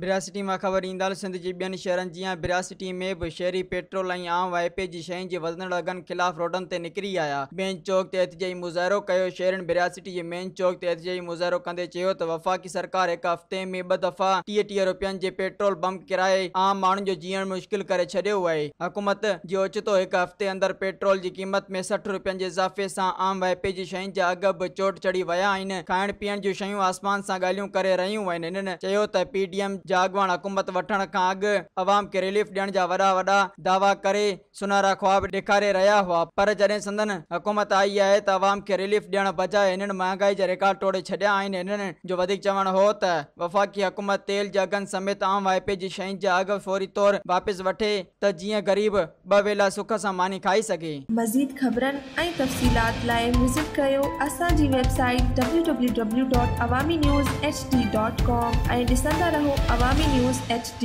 बिरासिटी में खबर ईंदड़ सिंध जी ॿियनि शहरनि जीअं बिरासिटी में भी शहरी पेट्रोल ऐं आम वाइपे जी शयुनि जी वधण अघनि खिलाफ़ रोडनि ते निकिरी आया। मेन चौक ते एहतजाजी मुज़ाहिरो कयो। शहरनि बिरासिटी जे मेन चौक ते एहतजाजी मुज़ाहिरो कंदे चयो त वफ़ाक़ी सरकार हिकु हफ़्ते में 2 दफ़ा 30 रुपयनि जे पेट्रोल पंप किराए आम माण्हुनि जो जीअण मुश्किल करे छॾियो आहे। हुकूमत जो ओचितो हिकु हफ़्ते अंदरि पेट्रोल जी क़ीमत में 60 रुपयनि जे इज़ाफ़े सां आम वाइपे जी शयुनि जा अघ बि चोट चढ़ी विया आहिनि। खाइण पीअण जूं शयूं आसमान सां ॻाल्हियूं करे रहियूं आहिनि। हिननि चयो त PDM जा अॻवान हुकूमत वठण खां अॻु अवाम खे रिलीफ ॾियण जा वॾा दावा करे सुनहरा ख्वाब ॾेखारे रहिया हुआ, पर जॾहिं संदन हुकूमत आई आहे त अवाम खे रिलीफ ॾियण बजाए हिननि महांगाई जा रिकॉर्ड तोड़े छॾिया आहिनि। हिननि जो वधीक चवण हो त वफ़ाक़ी हुकूमत तेल जे अघनि समेत आम वाइपे जी शयुनि जा अघ फौरी तौर वापसि वठे त जीअं गरीब 2 वेला सुख सां मानी खाई सघे। मज़ीद ख़बरनि ऐं तफ़सीलात लाइ विज़िट कयो असांजी वेबसाइट www.awamiNewsHD.com ऐं ॾिसंदा रहो अवामी न्यूज़ HD।